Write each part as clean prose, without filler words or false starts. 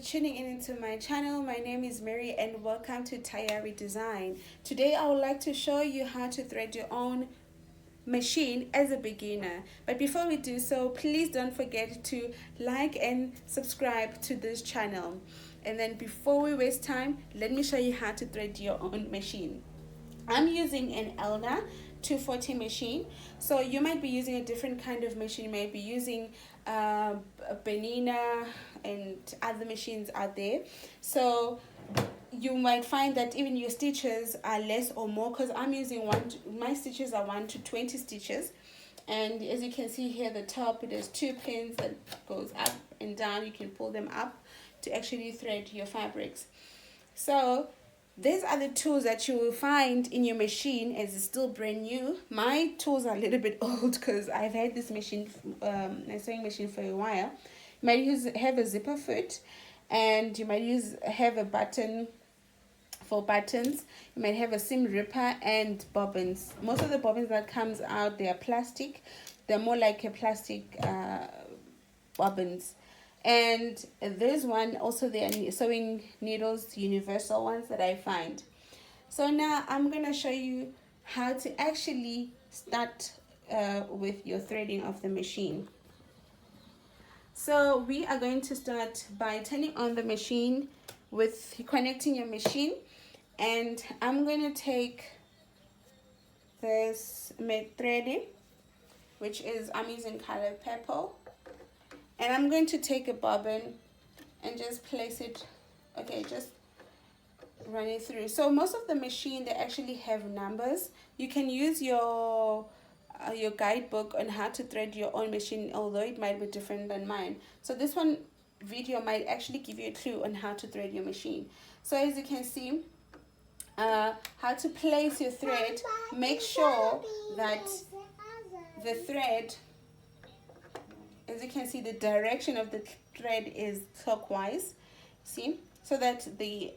tuning in into my channel. My name is Mary and welcome to Tayari Design. Today I would like to show you how to thread your own machine as a beginner. But before we do so, please don't forget to like and subscribe to this channel. And then before we waste time, let me show you how to thread your own machine. I'm using an Elna 240 machine, so you might be using a different kind of machine. You might be using a Benina and other machines out there. So you might find that even your stitches are less or more, because I'm using my stitches are 1 to 20 stitches. And as you can see here, the top, it has 2 pins that goes up and down. You can pull them up to actually thread your fabrics. So these are the tools that you will find in your machine as it's still brand new. My tools are a little bit old because I've had this machine, a sewing machine, for a while. You might have a zipper foot, and you might have a button for buttons. You might have a seam ripper and bobbins. Most of the bobbins that comes out, they are plastic. They're more like a plastic bobbins. And there's one also, they are sewing needles, universal ones that I find. So now I'm gonna show you how to actually start with your threading of the machine. So we are going to start by turning on the machine with connecting your machine, and I'm going to take this threading, which is, I'm using color purple, and I'm going to take a bobbin and just place it, okay, just run it through. So most of the machine, they actually have numbers. You can use your guidebook on how to thread your own machine, although it might be different than mine. So this one video might actually give you a clue on how to thread your machine. So as you can see, how to place your thread, make sure that the thread, as you can see, the direction of the thread is clockwise, see, so that the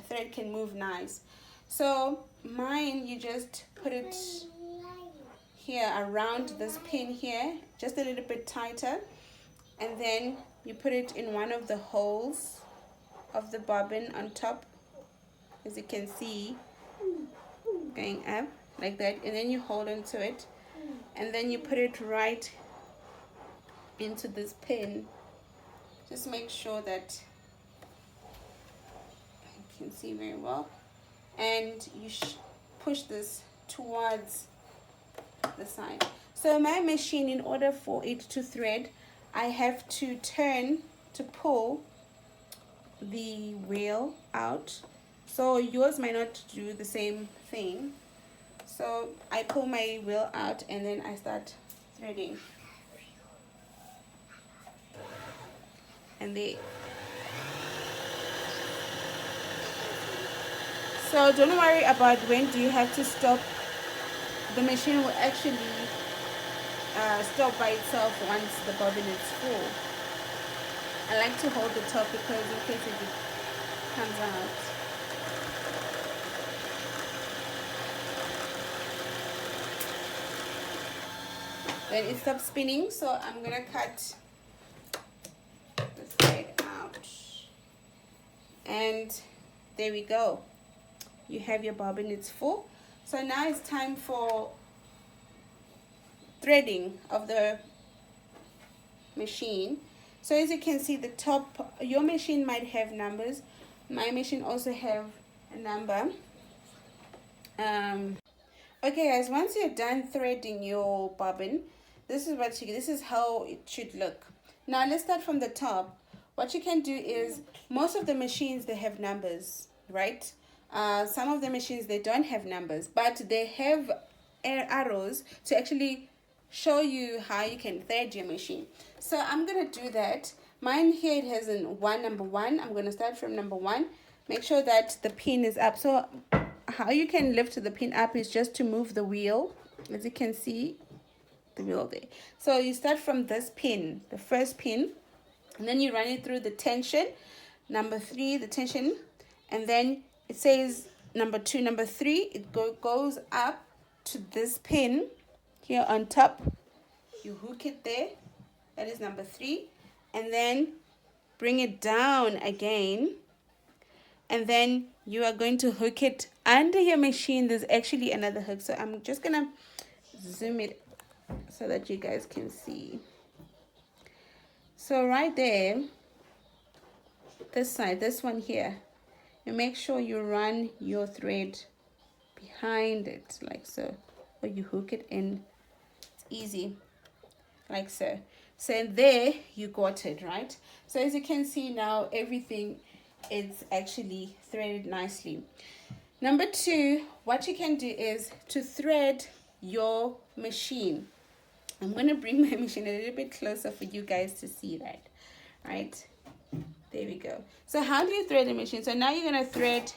thread can move nice. So mine, you just put it here around this pin here, just a little bit tighter, and then you put it in one of the holes of the bobbin on top, as you can see, going up like that, and then you hold on to it, and then you put it right into this pin. Just make sure that you can see very well, and you push this towards the side. So my machine, in order for it to thread, I have to turn to pull the wheel out. So yours might not do the same thing. So I pull my wheel out and then I start threading. And so don't worry about when do you have to stop. The machine will actually stop by itself once the bobbin is full. I like to hold the top because in case it comes out. Then it stops spinning, so I'm gonna cut the thread out, and there we go. You have your bobbin, it's full. So now it's time for threading of the machine. So as you can see, the top, your machine might have numbers. My machine also have a number. Okay guys, once you're done threading your bobbin, this is how it should look. Now let's start from the top. What you can do is, most of the machines, they have numbers, right? Some of the machines, they don't have numbers, but they have arrows to actually show you how you can thread your machine. So I'm gonna do that. Mine here, it has number one. I'm gonna start from number 1. Make sure that the pin is up. So how you can lift the pin up is just to move the wheel, as you can see, the wheel there. So you start from this pin, the first pin, and then you run it through the tension, number 3, the tension, and then it says number 2, number 3, it goes up to this pin here on top. You hook it there, that is number 3, and then bring it down again, and then you are going to hook it under your machine. There's actually another hook, so I'm just gonna zoom it so that you guys can see. So right there, this side, this one here, you make sure you run your thread behind it like so, or you hook it in. It's easy, like so. So there you got it, right? So as you can see now, everything is actually threaded nicely. Number two, what you can do is to thread your machine. I'm going to bring my machine a little bit closer for you guys to see that, right? There we go. So how do you thread the machine? So now you're going to thread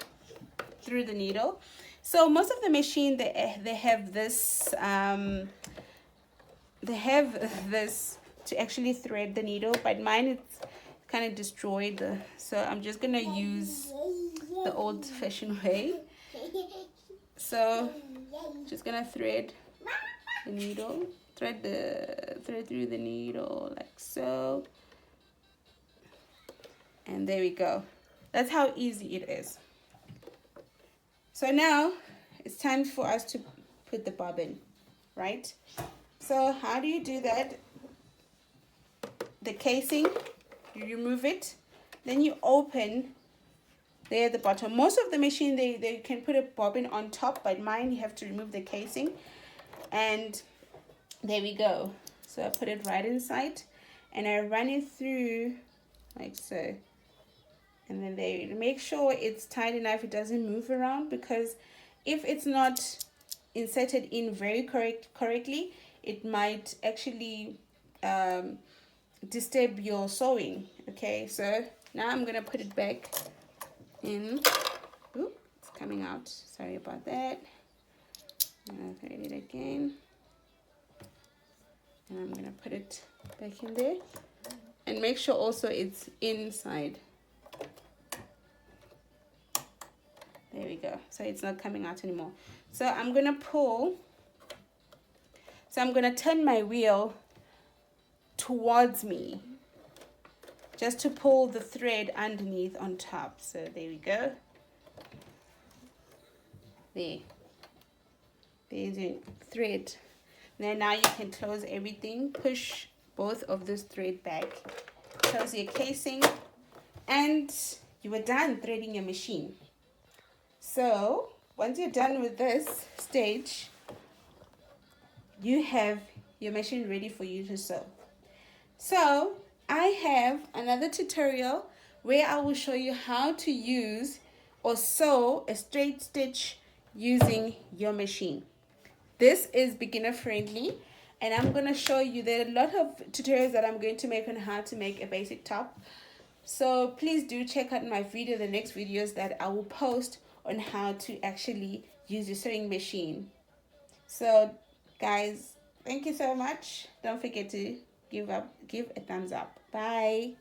through the needle. So most of the machine, they have this to actually thread the needle, but mine it's kind of destroyed. So I'm just going to use the old-fashioned way. So just going to thread the needle, thread through the needle like so, and there we go. That's how easy it is. So now it's time for us to put the bobbin, right? So how do you do that? The casing, you remove it, then you open there at the bottom. Most of the machine they can put a bobbin on top, but mine you have to remove the casing, and there we go. So I put it right inside and I run it through like so, and then they make sure it's tight enough, it doesn't move around, because if it's not inserted in very correctly, it might actually disturb your sewing. Okay, so now I'm gonna put it back in. Oop, it's coming out, sorry about that. I'm gonna thread it again, and I'm gonna put it back in there, and make sure also it's inside. There we go. So it's not coming out anymore. So I'm gonna pull. So I'm gonna turn my wheel towards me, just to pull the thread underneath on top. So there we go. There's a thread. Then now you can close everything, push both of this thread back, close your casing, and you are done threading your machine. So once you're done with this stage, you have your machine ready for you to sew. So I have another tutorial where I will show you how to use or sew a straight stitch using your machine. This is beginner friendly, and I'm going to show you, there are a lot of tutorials that I'm going to make on how to make a basic top. So please do check out my video, the next videos that I will post on how to actually use your sewing machine. So guys, thank you so much. Don't forget to give a thumbs up. Bye.